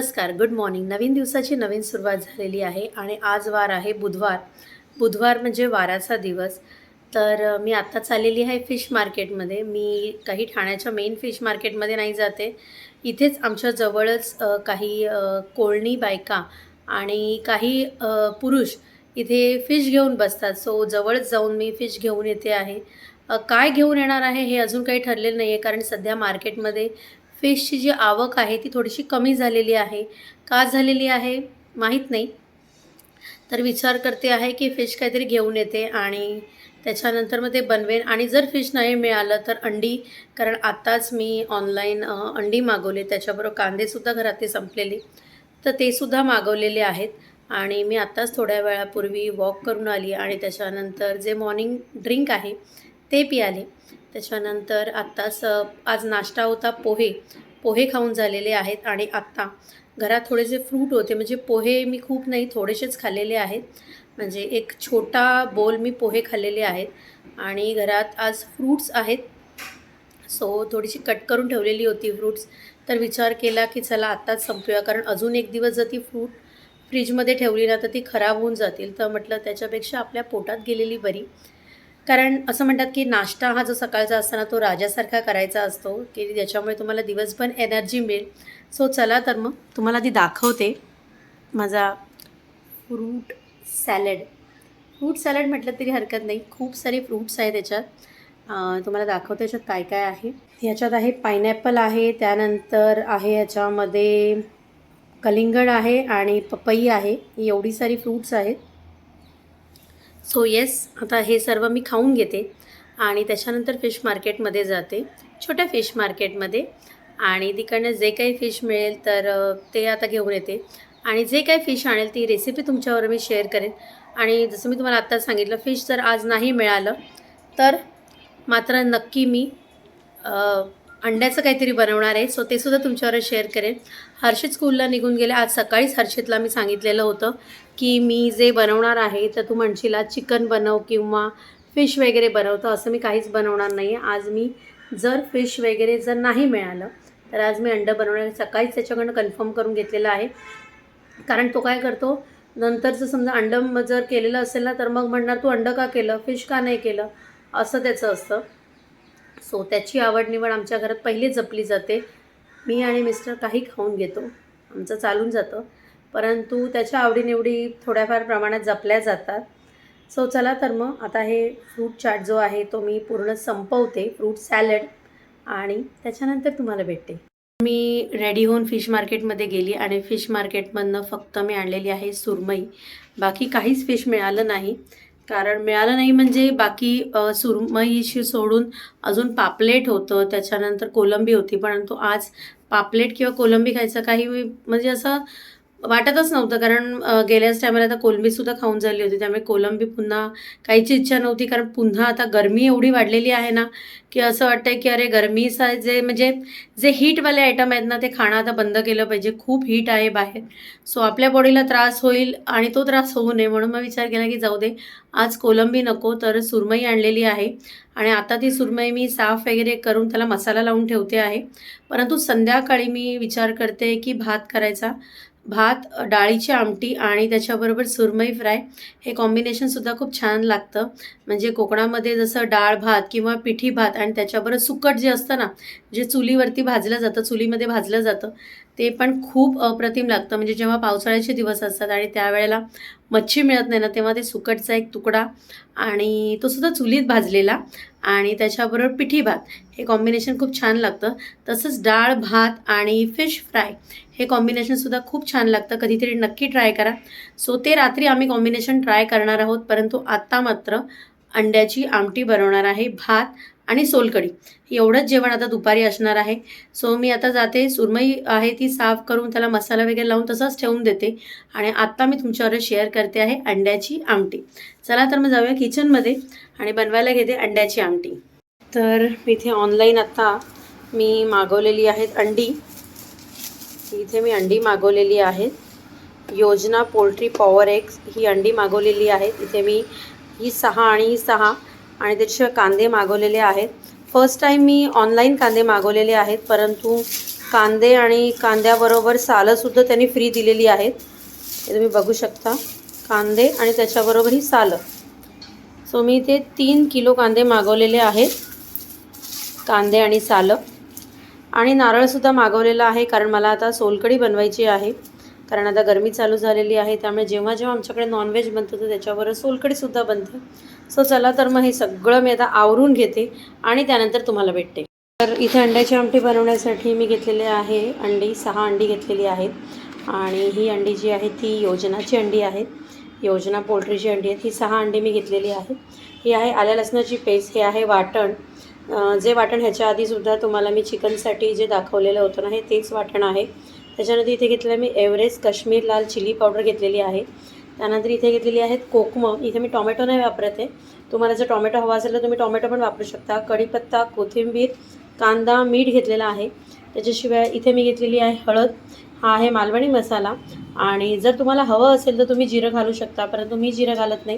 नमस्कार, good morning. नवीन दिवसाची नवीन सुरुवात झालेली आहे आणि आज वार आहे बुधवार. बुधवार म्हणजे वाराचा दिवस. तर मी आत्ता चाललेली आहे फिश मार्केटमध्ये. मी काही ठाण्याच्या मेन फिश मार्केटमध्ये नाही जाते. इथेच आमच्या जवळच काही कोळणी बायका आणि काही पुरुष इथे फिश घेऊन बसतात. सो जवळच जाऊन मी फिश घेऊन येते आहे. काय घेऊन येणार आहे हे अजून काही ठरलेलं नाही आहे, कारण सध्या मार्केटमध्ये फिशची जी आवक आहे ती थोडीशी कमी झालेली आहे. का झालेली आहे माहीत नाही. तर विचार करते आहे की फिश काहीतरी घेऊन येते आणि त्याच्यानंतर मग ते बनवेन. आणि जर फिश नाही मिळालं तर अंडी, कारण आत्ताच मी ऑनलाईन अंडी मागवले, त्याच्याबरोबर कांदेसुद्धा घरातले संपलेले, तर ते सुद्धा मागवलेले आहेत. आणि मी आत्ताच थोड्या वेळापूर्वी वॉक करून आली आणि त्याच्यानंतर जे मॉर्निंग ड्रिंक आहे ते पियाले. त्याच्यानंतर आत्ताच आज नाश्ता होता पोहे. पोहे खाऊन झालेले आहेत आणि आत्ता घरात थोडेसे फ्रूट होते, म्हणजे पोहे मी खूप नाही, थोडेसेच खाल्लेले आहेत. म्हणजे एक छोटा बोल मी पोहे खाल्लेले आहेत आणि घरात आज फ्रूट्स आहेत. सो थोडीशी कट करून ठेवलेली होती फ्रूट्स. तर विचार केला की चला आत्ताच संपवूया, कारण अजून एक दिवस जर ती फ्रूट फ्रीजमध्ये ठेवली ना तर ती खराब होऊन जातील. तर म्हटलं त्याच्यापेक्षा आपल्या पोटात गेलेली बरी. कारण असं म्हणतात की नाश्ता हा जो सकाळचा असताना तो राजासारखा करायचा असतो, की ज्याच्यामुळे तुम्हाला दिवसभर एनर्जी मिळेल. सो चला तर मग तुम्हाला ती दाखवते माझा फ्रूट सॅलड. फ्रूट सॅलड म्हटलं तरी हरकत नाही, खूप सारे फ्रूट्स आहेत त्याच्यात. तुम्हाला दाखवते याच्यात काय काय आहे. ह्याच्यात आहे पायनॅपल आहे, त्यानंतर आहे याच्यामध्ये कलिंगड आहे आणि पपई आहे. एवढी सारी फ्रूट्स आहेत. सो येस, आता हे सर्व मी खाऊन घेते आणि त्याच्यानंतर फिश मार्केटमध्ये जाते, छोट्या फिश मार्केटमध्ये. आणि तिकडनं जे काही फिश मिळेल तर ते आता घेऊन येते. आणि जे काही फिश आणेल ती रेसिपी तुमच्यावर मी शेअर करेन. आणि जसं मी तुम्हाला आत्ताच सांगितलं, फिश जर आज नाही मिळालं तर मात्र नक्की मी अंड्याचं काहीतरी बनवणार आहे. सो ते सुद्धा तुमच्यावर शेअर करेन. हर्षित स्कूलला निघून गेले. आज सकाळीच हर्षितला मी सांगितलेलं होतं की मी जे बनवणार आहे तर तू म्हणशील आज चिकन बनव किंवा फिश वगैरे बनवतं. असं मी काहीच बनवणार नाही आहे. आज मी जर फिश वगैरे जर नाही मिळालं तर आज मी अंडं बनवणार आहे. सकाळीच त्याच्याकडनं कन्फर्म करून घेतलेलं आहे. कारण तो काय करतो, नंतरचं समजा अंडं जर केलेलं असेल ना तर मग म्हणणार तू अंडं का केलं, फिश का नाही केलं, असं त्याचं असतं. सो त्याची आवड निवड आमच्या घरात पहिली जपली जाते. मी आणि मिस्टर काही खाऊन घेतो, आमचं चालून जातं, परंतु त्याच्या आवडीनिवडी थोड्याफार प्रमाणात जपल्या जातात. सो चला तर मग आता हे फ्रूट चाट जो आहे तो मी पूर्ण संपवते, फ्रूट सॅलड, आणि त्याच्यानंतर तुम्हाला भेटते. मी रेडी होऊन फिश मार्केटमध्ये गेली आणि फिश मार्केटमधनं फक्त मी आणलेली आहे सुरमई. बाकी काहीच फिश मिळालं नाही. कारण मिळालं नाही म्हणजे बाकी सुरमईशी सोडून अजून पापलेट होतं, त्याच्यानंतर कोलंबी होती. परंतु आज पापलेट किंवा कोलंबी खायचं काही म्हणजे असं वाटतच नव्हतं. कारण गेल्याच टायमाला आता कोलंबीसुद्धा खाऊन झाली होती, त्यामुळे कोलंबी पुन्हा खायची इच्छा नव्हती. कारण पुन्हा आता गरमी एवढी वाढलेली आहे ना, की असं वाटतं आहे की अरे गरमीचा जे म्हणजे जे हीटवाले आयटम आहेत ना ते खाणं आता बंद केलं पाहिजे. खूप हीट आहे बाहेर. सो आपल्या बॉडीला त्रास होईल आणि तो त्रास होऊ नये म्हणून मग विचार केला की जाऊ दे, आज कोलंबी नको तर सुरमई आणलेली आहे. आणि आता ती सुरमई मी साफ वगैरे करून त्याला मसाला लावून ठेवते आहे. परंतु संध्याकाळी मी विचार करते की भात करायचा. भात, डाळीची आमटी आणि त्याच्याबरोबर सुरमई फ्राय, हे कॉम्बिनेशनसुद्धा खूप छान लागतं. म्हणजे कोकणामध्ये जसं डाळ भात किंवा पिठी भात आणि त्याच्याबरोबर सुकट जे असतं ना, जे चुलीवरती भाजलं जातं, चुलीमध्ये भाजलं जातं, ते पण खूप अप्रतिम लागतं. म्हणजे जेव्हा पावसाळ्याचे दिवस असतात आणि त्यावेळेला मच्छी मिळत नाही ना, तेव्हा ते सुकटचा एक तुकडा आणि तो सुद्धा चुलीत भाजलेला आणि त्याच्याबरोबर पिठी भात, हे कॉम्बिनेशन खूप छान लागतं. तसंच डाळ भात आणि फिश फ्राय, हे कॉम्बिनेशनसुद्धा खूप छान लागतं. कधीतरी नक्की ट्राय करा. सो ते रात्री आम्ही कॉम्बिनेशन ट्राय करणार आहोत. परंतु आत्ता मात्र अंड्याची आमटी बनवणार आहे, भात आणि सोलकढी, एवढंच जेवण आता दुपारी असणार आहे. सो मी आता जाते, सुरमई आहे ती साफ करून त्याला मसाला वगैरे लावून तसंच ठेवून देते. आणि आत्ता मी तुमच्यावर शेअर करते आहे अंड्याची आमटी. चला तर मग जाऊया किचनमध्ये आणि बनवायला घेते अंड्याची आमटी. तर इथे ऑनलाईन आत्ता मी मागवलेली आहेत अंडी. इथे मी अंडी मागवलेली आहेत. योजना पोल्ट्री पॉवर एग्स ही अंडी मागवलेली आहेत. इथे मी ही 6 आणि ही 6 आणि त्याच्याशिवाय कांदे मागवलेले आहेत. फर्स्ट टाईम मी ऑनलाईन कांदे मागवलेले आहेत, परंतु कांदे आणि कांद्याबरोबर सालंसुद्धा त्यांनी फ्री दिलेली आहेत. हे तुम्ही बघू शकता, कांदे आणि त्याच्याबरोबर ही सालं. सो मी इथे 3 किलो कांदे मागवलेले आहेत, कांदे आणि सालं. आणि नारळसुद्धा मागवलेला आहे, कारण मला आता सोलकढी बनवायची आहे. कारण आता गरमी चालू झालेली आहे, त्यामुळे जेव्हा जेव्हा आमच्याकडे नॉनव्हेज बनतं तर त्याच्याबरोबर सोलकढीसुद्धा बनते. सो चला तर मग हे सगळं मी आता आवरून घेते आणि त्यानंतर तुम्हाला भेटते. तर इथे अंड्याची आमटी बनवण्यासाठी मी घेतलेले आहे अंडी, 6 अंडी घेतलेली आहेत. आणि ही अंडी जी आहे ती योजनाची अंडी आहे, योजना पोल्ट्रीची अंडी आहे. ही 6 अंडी मी घेतलेली आहे. ही आहे आल्या लसणाची पेस्ट, हे आहे वाटण. जे वाटण ह्याच्या आधीसुद्धा तुम्हाला मी चिकनसाठी जे दाखवलेलं होतं ना, हे तेच वाटण आहे. त्याच्यानंतर इथे घेतलेलं मी एव्हरेस्ट काश्मीर लाल चिली पावडर घेतलेली आहे. त्यानंतर इथे घेतलेली आहेत कोकमं. इथे मी टॉमॅटो नाही वापरत आहे, तुम्हाला जर टॉमॅटो हवा असेल तर तुम्ही टॉमॅटो पण वापरू शकता. कढीपत्ता, कोथिंबीर, कांदा, मीठ घेतलेला आहे. त्याच्याशिवाय इथे मी घेतलेली आहे हळद. हा आहे मालवणी मसाला. आणि जर तुम्हाला हवं असेल तर तुम्ही जिरं घालू शकता, परंतु मी जिरं घालत नाही.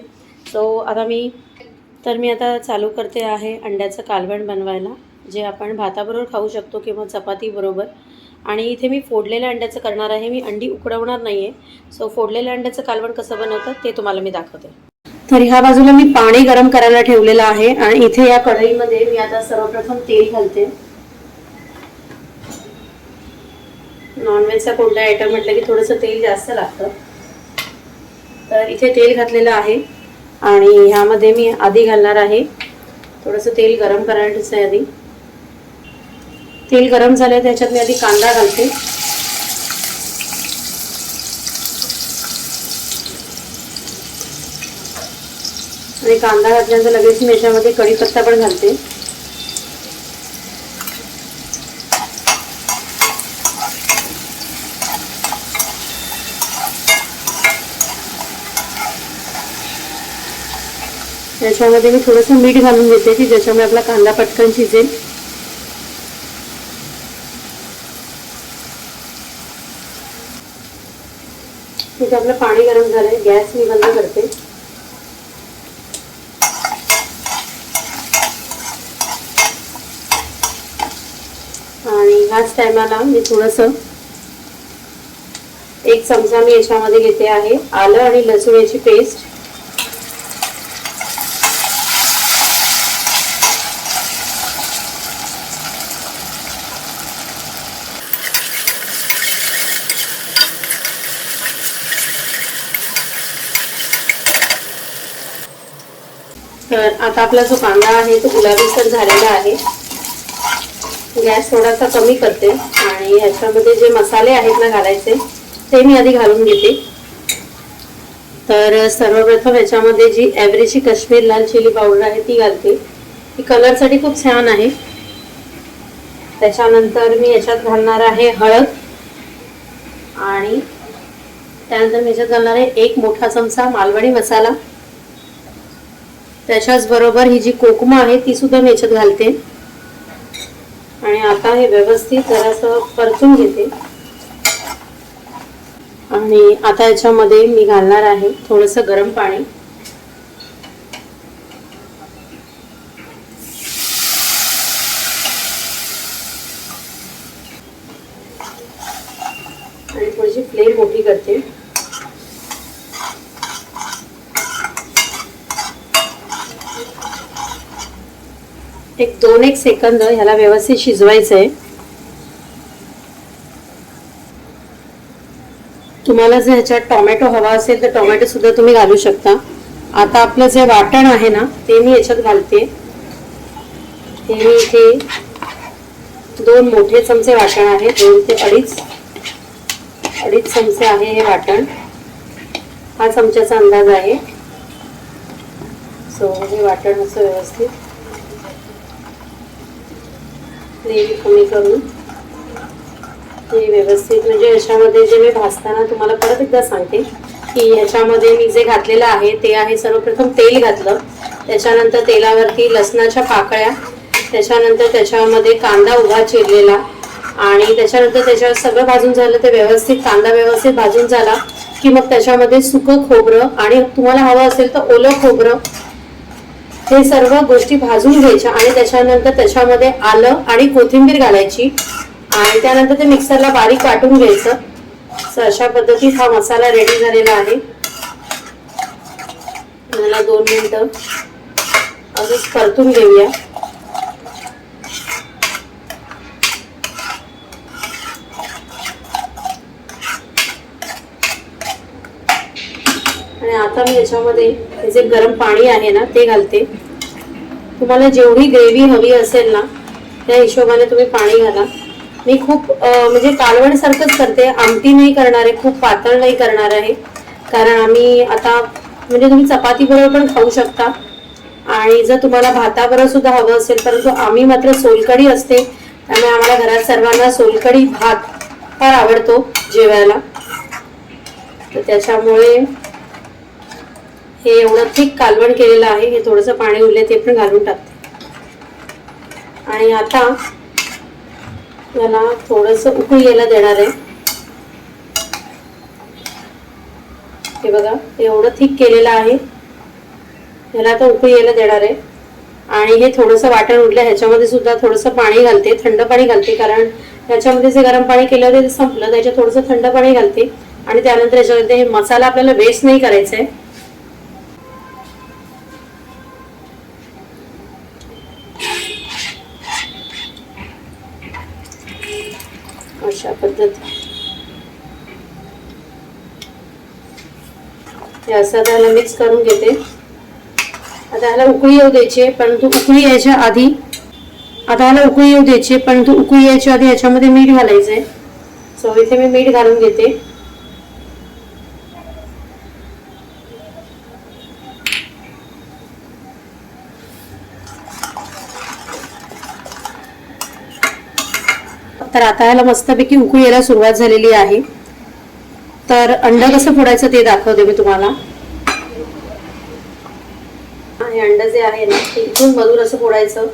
सो आता मी आता चालू करते आहे अंड्याचं कालवण बनवायला, जे आपण भाताबरोबर खाऊ शकतो किंवा चपातीबरोबर. आणि इथे मी फोडलेल्या अंड्याचं करणार आहे, मी अंडी उकडवणार नाही आहे. सो फोडलेल्या अंड्याचं कालवण कसं बनवतात ते तुम्हाला मी दाखवते. तर ह्या बाजूला मी पाणी गरम करायला ठेवलेलं आहे आणि इथे या कढईमध्ये मी आता सर्वप्रथम तेल घालते. नॉनव्हेजचा कोणताही आयटम म्हटलं की थोडंसं तेल जास्त लागतं. तर इथे तेल घातलेलं आहे आणि ह्यामध्ये मी आधी घालणार आहे, थोडंसं तेल गरम करायचं आहे आधी. तेल गरम झालं त्याच्यात मी आधी कांदा घालते. आणि कांदा घातल्यानंतर लगेच मी याच्यामध्ये कढीपत्ता पण घालते. त्याच्यामध्ये मी थोडंसं मीठ घालून घेते की ज्याच्यामुळे आपला कांदा पटकन शिजेल. इथे आपलं पाणी गरम झालंय, गॅस मी बंद करते. आणि ह्याच टायमाला मी थोडंसं 1 चमचा मी याच्यामध्ये घेते आहे आलं आणि लसूण याची पेस्ट. तर आता आपला जो कांदा आहे तो गुलाबीसर झालेला आहे. गॅस थोडासा कमी करते आणि ह्याच्यामध्ये जे मसाले आहेत ना घालायचे ते मी आधी घालून घेते. तर सर्वप्रथम याच्यामध्ये जी एव्हरेस्टची काश्मीर लाल चिली पावडर आहे ती घालते. ही कलरसाठी खूप छान आहे. त्याच्यानंतर मी याच्यात घालणार आहे हळद आणि त्यानंतर मी याच्यात घालणार आहे 1 मोठा चमचा मालवणी मसाला. त्याच्याच बरोबर ही जी कोकमं आहे ती सुद्धा मी याच्यात घालते. आणि आता हे व्यवस्थित जरासं परतून घेते. आणि आता याच्यामध्ये मी घालणार आहे थोडंसं गरम पाणी. आणि थोडीशी फ्लेम मोठी करते. एक 2-1 सेकंद ह्याला व्यवस्थित शिजवायचं आहे. तुम्हाला जर ह्याच्यात टोमॅटो हवा असेल तर टोमॅटो सुद्धा तुम्ही घालू शकता. आता आपलं जे वाटण आहे ना ते मी याच्यात घालते. हे मी इथे 2 मोठे चमचे वाटण आहे, 2 ते अडीच चमचे आहे हे वाटण. हा चमच्याचा अंदाज आहे. सो हे वाटण असं व्यवस्थित फ्लेम कमी करून हे व्यवस्थित, म्हणजे याच्यामध्ये जे मी भाजताना तुम्हाला परत एकदा सांगते की ह्याच्यामध्ये मी जे घातलेलं आहे ते आहे सर्वप्रथम तेल घातलं, त्याच्यानंतर तेलावरती लसणाच्या पाकळ्या, त्याच्यानंतर त्याच्यामध्ये कांदा उभा चिरलेला आणि त्याच्यानंतर त्याच्यावर सगळं भाजून झालं ते व्यवस्थित, कांदा व्यवस्थित भाजून झाला की मग त्याच्यामध्ये सुकं खोबरं आणि तुम्हाला हवं असेल तर ओलं खोबरं हे सर्व गोष्टी भाजून घ्यायच्या आणि त्याच्यानंतर त्याच्यामध्ये आलं आणि कोथिंबीर घालायची आणि त्यानंतर ते मिक्सरला बारीक वाटून घ्यायचं. सो अशा पद्धतीत हा मसाला रेडी झालेला आहे. मला 2 मिनिटं असंच परतून घेऊया. आणि आता मी याच्यामध्ये हे जे गरम पाणी आहे ना ते घालते. तुम्हाला जेवढी ग्रेव्ही हवी असेल ना त्या हिशोबाने तुम्ही पाणी घाला. मी खूप म्हणजे कालवणसारखंच करते, आमटी नाही करणार आहे, खूप पातळ नाही करणार आहे. कारण आम्ही आता म्हणजे तुम्ही चपाती बरोबर पण खाऊ शकता आणि जर तुम्हाला भाताबरोबर सुद्धा हवं असेल, परंतु आम्ही मात्र सोलकढी असते त्यामुळे आम्हाला घरात सर्वांना सोलकढी भात फार आवडतो जेवायला. तर त्याच्यामुळे हे एवढं थिक कालवण केलेलं आहे. हे थोडंसं पाणी उरले ते पण घालून टाकते. आणि आता याला थोडंसं उकळी यायला देणार आहे. हे बघा एवढं थिक केलेलं आहे. याला आता उकळी यायला देणार आहे. आणि हे थोडंसं वाटण उरलं ह्याच्यामध्ये सुद्धा थोडंसं पाणी घालते, थंड पाणी घालते. कारण ह्याच्यामध्ये जे गरम पाणी केलं होतं ते संपलं, त्याच्यात थोडंसं थंड पाणी घालते. आणि त्यानंतर याच्यामध्ये हे मसाला आपल्याला वेस्ट नाही करायचा आहे. अशा पद्धती हे असं त्याला मिक्स करून घेते. आता ह्याला उकळी येऊ द्यायची, परंतु उकळी यायच्या आधी ह्याच्यामध्ये मीठ घालायचंय. सो इथे मी मीठ घालून घेते. तर आता ह्याला मस्तपैकी उकळी यायला सुरुवात झालेली आहे. तर अंड कसं फोडायचं ते दाखवते मी तुम्हाला. हे अंड जे आहे ना ते इथून मधून असं फोडायचं,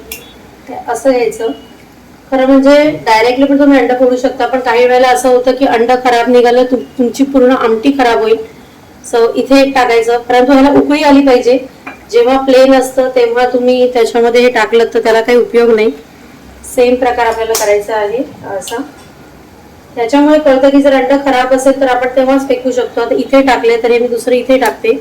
असं घ्यायचं. खरं म्हणजे डायरेक्टली पण तुम्ही अंड फोडू शकता, पण काही वेळेला असं होतं की अंड खराब निघालं तुमची पूर्ण आमटी खराब होईल. सो इथे एक टाकायचं, परंतु ह्याला उकळी आली पाहिजे. जेव्हा प्लेन असतं तेव्हा तुम्ही त्याच्यामध्ये हे टाकलं तर त्याला काही उपयोग नाही. सेम प्रकार आपल्याला करायचा आहे असा. त्याच्यामुळे कळतं की जर अंड खराब असेल तर आपण तेव्हाच फेकू शकतो. आता इथे टाकले तर हे मी दुसरं इथे टाकते.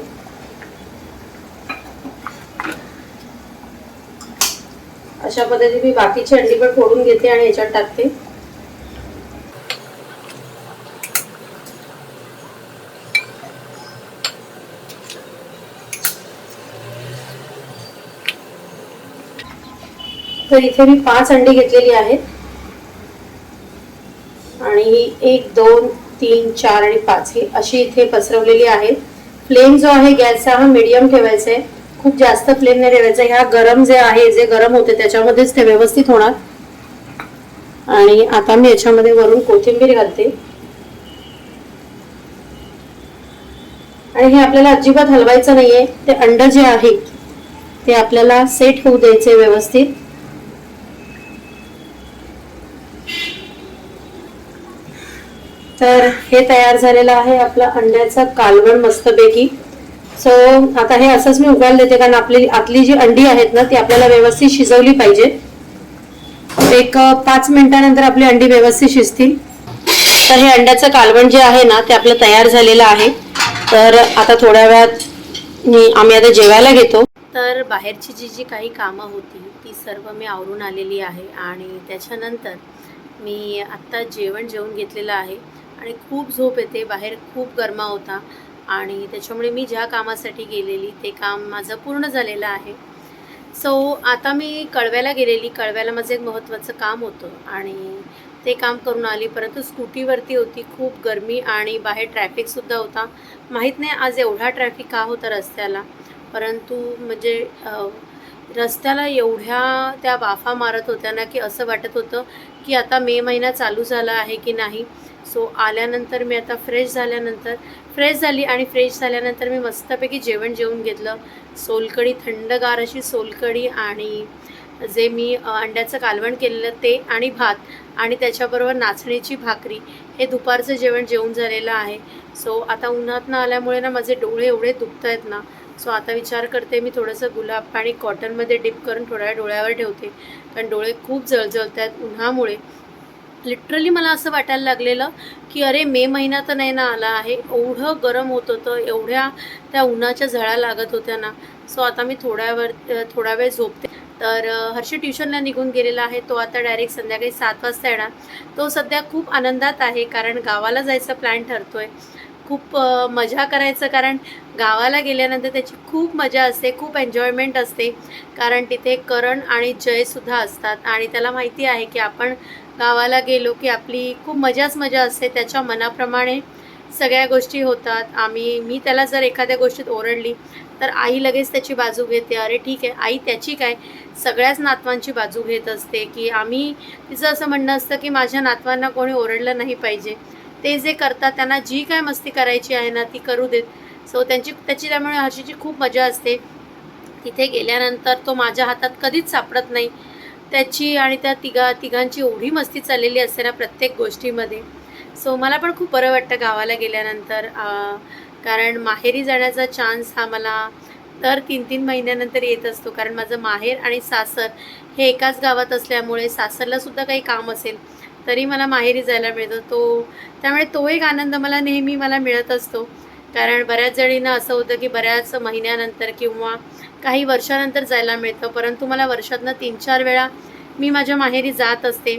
अशा पद्धतीने मी बाकीची अंडी पण फोडून घेते आणि याच्यात टाकते. तर इथे मी 5 अंडी घेतलेली आहेत आणि ही 1 2 3 4 आणि 5 ही अशी इथे पसरवलेली आहे. फ्लेम जो आहे गॅसचा हा मीडियम ठेवायचा आहे, खूप जास्त फ्लेम नाही ठेवायचा. ह्या गरम जे आहे जे गरम होते त्याच्यामध्येच ते व्यवस्थित होणार. आणि आता मी याच्यामध्ये वरून कोथिंबीर घालते. आणि हे आपल्याला अजिबात हलवायचं नाहीये. ते अंड जे आहे ते आपल्याला सेट होऊ द्यायचे व्यवस्थित. तर हे तयार झालेलं आहे आपला अंड्याचा कालवण मस्तपैकी. सो आता हे असंच मी उकळायला देते, कारण आपली आतली जी अंडी आहेत ना ती आपल्याला व्यवस्थित शिजवली पाहिजे. एक 5 मिनिटानंतर आपली अंडी व्यवस्थित शिजतील. तर हे अंड्याचं कालवण जे आहे ना ते आपलं तयार झालेलं आहे. तर आता थोड्या वेळात आम्ही आता जेवायला घेतो. तर बाहेरची जी काही कामं होती ती सर्व मी आवरून आलेली आहे आणि त्याच्यानंतर मी आत्ता जेवून घेतलेलं आहे. आणि खूप झोप येते, बाहेर खूप गरमा होता आणि त्याच्यामुळे मी ज्या कामासाठी गेलेली ते काम माझं पूर्ण झालेलं आहे. सो आता मी कळव्याला गेलेली. कळव्याला माझं एक महत्त्वाचं काम होतं आणि ते काम करून आली. परंतु स्कूटीवरती होती, खूप गरमी आणि बाहेर ट्रॅफिकसुद्धा होता. माहीत नाही आज एवढा ट्रॅफिक का होता रस्त्याला, परंतु म्हणजे रस्त्याला एवढ्या त्या वाफा मारत होत्या ना की असं वाटत होतं की आता मे महिना चालू झाला आहे की नाही. सो आल्यानंतर मी आता फ्रेश झाली आणि फ्रेश झाल्यानंतर मी मस्तपैकी जेवून घेतलं. सोलकढी, थंडगार अशी सोलकढी आणि जे मी अंड्याचं कालवण केलेलं ते आणि भात आणि त्याच्याबरोबर नाचणीची भाकरी, हे दुपारचं जेवून झालेलं आहे. सो आता उन्हातनं आल्यामुळे ना माझे डोळे एवढे दुखत आहेत ना. सो आता विचार करते मी थोडंसं गुलाब पाणी कॉटनमध्ये डिप करून थोड्या डोळ्यावर ठेवते, कारण डोळे खूप जळजळत आहेत उन्हामुळे. लिटरली मला असं वाटायला लागलेलं की अरे मे महिना तर नाही ना आला आहे, एवढं गरम होत होतं, एवढ्या त्या उन्हाच्या झळा लागत होत्या ना. सो आता मी थोडा वेळ झोपते. तर हर्षी ट्युशनला निघून गेलेला आहे, तो आता डायरेक्ट संध्याकाळी 7 वाजता येणार. तो सध्या खूप आनंदात आहे कारण गावाला जायचा प्लॅन ठरतोय. खूप मजा करायचं, कारण गावाला गेल्यानंतर त्याची खूप मजा असते, खूप एन्जॉयमेंट असते. कारण तिथे करण आणि जयसुद्धा असतात आणि त्याला माहिती आहे की आपण गावाला गेलो की आपली खूप मजाच मजा असते. त्याच्या मनाप्रमाणे सगळ्या गोष्टी होतात. मी त्याला जर एखाद्या गोष्टीत ओरडली तर आई लगेच त्याची बाजू घेते. अरे ठीक आहे आई, त्याची काय, सगळ्याच नातवांची बाजू घेत असते. की तिचं असं म्हणणं असतं की माझ्या नातवांना कोणी ओरडलं नाही पाहिजे, ते जे करतात त्यांना जी काय मस्ती करायची आहे ना ती करू देत. सो त्याची त्यामुळे हर्षीची खूप मजा असते. तिथे गेल्यानंतर तो माझ्या हातात कधीच सापडत नाही. त्याची आणि त्या तिघांची एवढी मस्ती चाललेली असते ना प्रत्येक गोष्टीमध्ये. सो मला पण खूप बरं वाटतं गावाला गेल्यानंतर. कारण माहेरी जाण्याचा चान्स हा मला दर 3-3 महिन्यानंतर येत असतो. कारण माझं माहेर आणि सासर हे एकाच गावात असल्यामुळे सासरलासुद्धा काही काम असेल तरी मला माहेरी जायला मिळतं. त्यामुळे तो एक आनंद नेहमी मला मिळत असतो. कारण बऱ्याच जणींना असं होतं की बऱ्याच महिन्यानंतर किंवा काही वर्षानंतर जायला मिळतं, परंतु मला वर्षातनं 3-4 वेळा मी माझ्या माहेरी जात असते.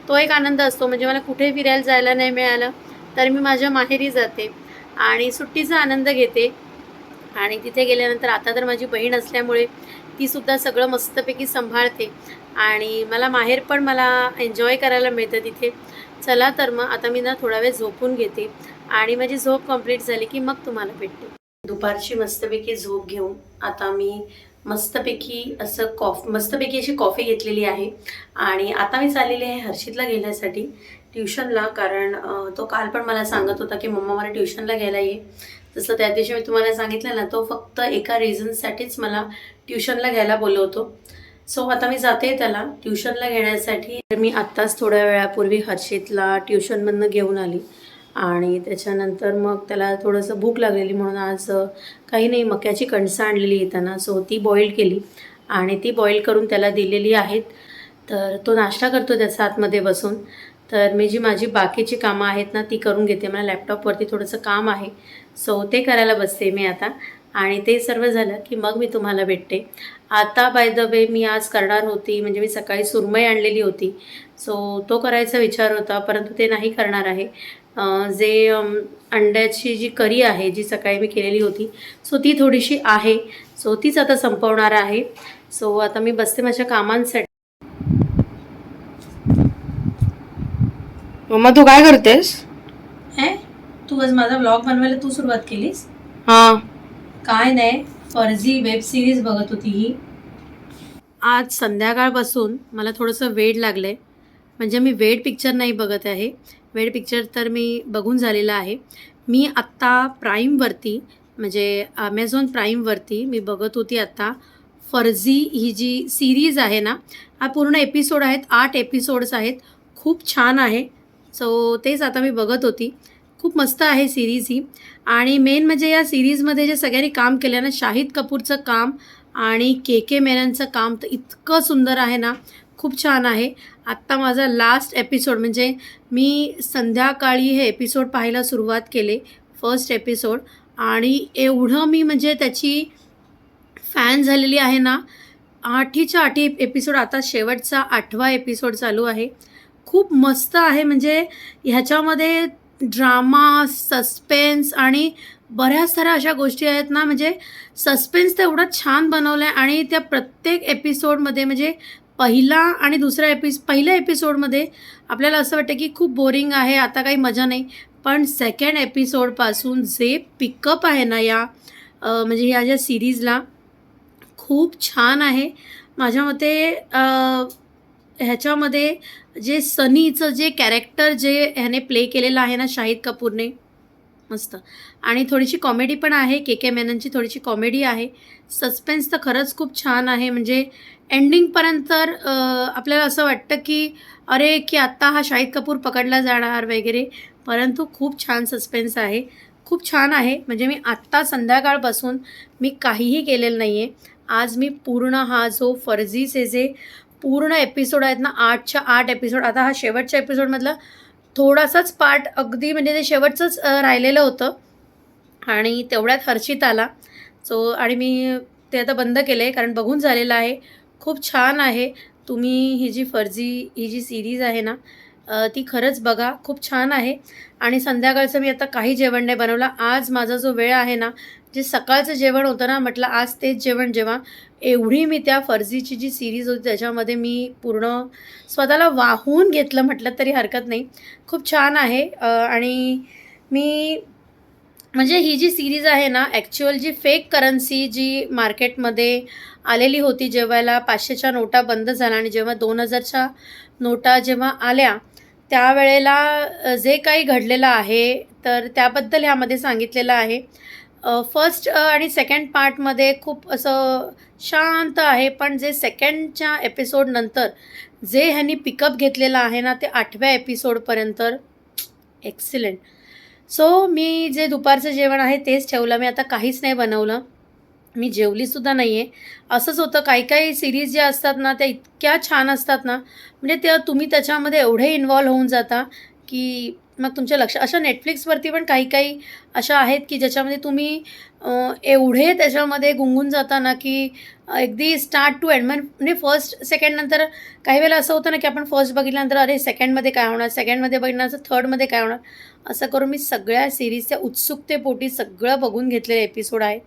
तो एक आनंद असतो. म्हणजे मला कुठे फिरायला जायला नाही मिळालं तर मी माझ्या माहेरी जाते आणि सुट्टीचा आनंद घेते. आणि तिथे गेल्यानंतर आता तर माझी बहीण असल्यामुळे तीसुद्धा सगळं मस्तपैकी सांभाळते आणि मला एन्जॉय करायला मिळतं तिथे. चला तर मग आता मी ना थोडा वेळ झोपून घेते आणि माझी झोप कंप्लीट झाली की मग तुम्हाला भेटते. दुपारची मस्तपैकी झोप घेऊन आता मी मस्तपैकी अशी कॉफी घेतलेली आहे आणि आता मी चाललेली आहे हर्षितला घेण्यासाठी ट्युशनला. कारण तो काल पण मला सांगत होता की मम्मा मला ट्युशनला घ्यायला ये. जसं त्या दिवशी मी तुम्हाला सांगितलं ना, तो फक्त एका रिझनसाठीच मला ट्युशनला घ्यायला बोलवतो. सो आता मी जाते त्याला ट्युशनला घेण्यासाठी. तर मी आत्ताच थोड्या वेळापूर्वी हर्षितला ट्युशनमधनं घेऊन आली आणि त्याच्यानंतर मग त्याला थोडंसं भूक लागलेली म्हणून आज काही नाही, मक्याची कणसं आणलेली येताना, सो ती बॉईल केली आणि ती बॉईल करून त्याला दिलेली आहेत. तर तो नाश्ता करतो त्याचा आतमध्ये बसून. तर मी माझी बाकीची कामं आहेत ना ती करून घेते. मला लॅपटॉपवरती थोडंसं काम आहे, सो ते करायला बसते मी आता. आणि ते सर्व झालं की मग मी तुम्हाला भेटते. आता बाय द वे मी आज करणार होती, म्हणजे मी सकाळी सुरमई आणलेली होती, सो तो करायचा विचार होता, परंतु ते नाही करणार आहे. अंड्याची जी करी आहे जी सकाळी मी केलेली होती, सो ती थोडीशी आहे, सो तीच आता संपवणार आहे. सो आता मी बसते माझ्या कामांसाठी. मम्मा तू काय करतेस? तू आज माझा व्लॉग बनवायला तू सुरुवात केलीस? हा. काय नाही, फर्जी वेब सिरीज बघत होती ही. आज संध्याकाळपासून मला थोडंसं वेड लागलं आहे. म्हणजे मी वेड पिक्चर नाही बघत आहे. वेड पिक्चर तर मी बघून झालेला आहे. मी आत्ता प्राईमवरती, म्हणजे ॲमेझॉन प्राईमवरती मी बघत होती आत्ता फर्जी ही जी सीरीज आहे ना, हा पूर्ण एपिसोड आहेत, 8 एपिसोड्स आहेत. खूप छान आहे. सो तेच आता मी बघत होती. खूप मस्त आहे सीरीज ही. आणि मेन म्हणजे या सीरीजमध्ये जे सगळ्यांनी काम केलं ना, शाहिद कपूरचं काम आणि के मेननचं काम तर इतकं सुंदर आहे ना, खूप छान आहे. आत्ता माझा लास्ट एपिसोड, म्हणजे मी संध्याकाळी हे एपिसोड पाहायला सुरुवात केले, फर्स्ट एपिसोड. आणि एवढं मी म्हणजे त्याची फॅन झालेली आहे ना. 8च्या 8 एपिसोड, आता शेवटचा 8वा एपिसोड चालू आहे. खूप मस्त आहे. म्हणजे ह्याच्यामध्ये ड्रामा, सस्पेन्स आणि बऱ्याच साऱ्या अशा गोष्टी आहेत ना. म्हणजे सस्पेन्स तर एवढं छान बनवलं आहे आणि त्या प्रत्येक एपिसोडमध्ये, म्हणजे पहिल्या एपिसोडमध्ये आपल्याला असं वाटतं की खूप बोरिंग आहे, आता काही मजा नाही. पण सेकंड एपिसोडपासून जे पिकअप आहे ना म्हणजे ह्या ज्या सिरीजला, खूप छान आहे. माझ्या मते ह्याच्यामध्ये जे सनीचं जे कॅरेक्टर जे ह्याने प्ले केलेलं आहे ना शाहिद कपूरने, मस्त. आणि थोडीशी कॉमेडी पण आहे, के मेननची थोडीशी कॉमेडी आहे. सस्पेन्स तर खरंच खूप छान आहे. म्हणजे एंडिंगपर्यंत आपल्याला असं वाटतं की अरे, की आत्ता हा शाहिद कपूर पकडला जाणार वगैरे, परंतु खूप छान सस्पेन्स आहे. खूप छान आहे. म्हणजे मी आत्ता संध्याकाळपासून मी काहीही केलेलं नाही आहे. आज मी पूर्ण हा जो फर्जीचे जे पूर्ण एपिसोड आहेत ना 8च्या 8 एपिसोड. आता हा शेवटच्या एपिसोडमधला थोडासाच पार्ट अगदी म्हणजे ते शेवटचंच राहिलेलं होतं आणि तेवढ्यात हर्षित आला. आणि मी ते आता बंद केलं आहे कारण बघून झालेलं आहे. खूप छान आहे. तुम्ही ही जी सीरीज आहे ना ती खरंच बघा. खूप छान आहे. आणि संध्याकाळचं मी आता काही जेवण नाही बनवलं. आज माझा जो वेळ आहे ना, जे सकाळचं जेवण होतं ना, म्हटलं आज तेच जेवण जेवा. एवढी मी त्या फर्जीची जी सीरीज होती त्याच्यामध्ये मी पूर्ण स्वतःला वाहून घेतलं म्हटलं तरी हरकत नाही. खूप छान आहे. आणि मी म्हणजे ही जी सीरीज आहे ना, ॲक्चुअल जी फेक करन्सी जी मार्केटमध्ये आलेली होती, जेव्हा 500च्या नोटा बंद झाल्या आणि जेव्हा 2000च्या नोटा जेव्हा आल्या, त्यावेळेला जे काही घडलेलं आहे, तर त्याबद्दल ह्यामध्ये सांगितलेलं आहे. फर्स्ट आणि सेकंड पार्टमध्ये खूप असं शांत आहे, पण जे सेकंडच्या एपिसोडनंतर जे ह्यांनी पिकअप घेतलेलं आहे ना, ते 8व्या एपिसोडपर्यंत एक्सिलेंट. मी जे दुपारचं जेवण आहे तेच ठेवलं. मी आता काहीच नाही बनवलं. मी जेवलीसुद्धा नाही आहे. असंच होतं काही-काही सीरीज ज्या असतात ना, त्या इतक्या छान असतात ना, म्हणजे त्या तुम्ही त्याच्यामध्ये एवढे इन्व्हॉल्व होऊन जाता, की मग तुमच्या अशा Netflixवरती पण काही-काही अशा आहेत, की ज्याच्यामध्ये तुम्ही एवढे त्याच्यामध्ये गुंगून जाता ना, की अगदी स्टार्ट टू एंड म्हणजे फर्स्ट, सेकंड नंतर काही वेळेला असं होतं ना, की आपण फर्स्ट बघितल्यानंतर अरे सेकंडमध्ये काय होणार? सेकंडमध्ये बघितल्यानंतर थर्डमध्ये काय होणार? असं करून मी सगळ्या सीरीजच्या उत्सुकतेपोटी सगळं बघून घेतलेले एपिसोड आहेत.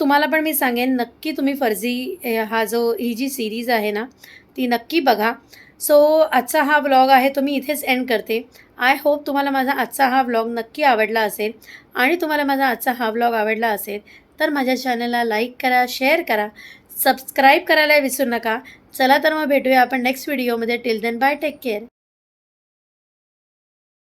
तुम्हाला पण मी सांगेन नक्की तुम्ही ही जी सीरीज आहे ना, ती नक्की बघा. आजचा हा व्लॉग आहे तो मी इथेच एंड करते. आय होप तुम्हाला माझा आजचा हा व्लॉग नक्की आवडला असेल आणि तुम्हाला माझा आजचा हा व्लॉग आवडला असेल, तर माझ्या चॅनलला लाईक करा, शेअर करा, सबस्क्राईब करायला विसरू नका. चला तर मग भेटूया आपण नेक्स्ट व्हिडिओमध्ये. Till then bye, take care.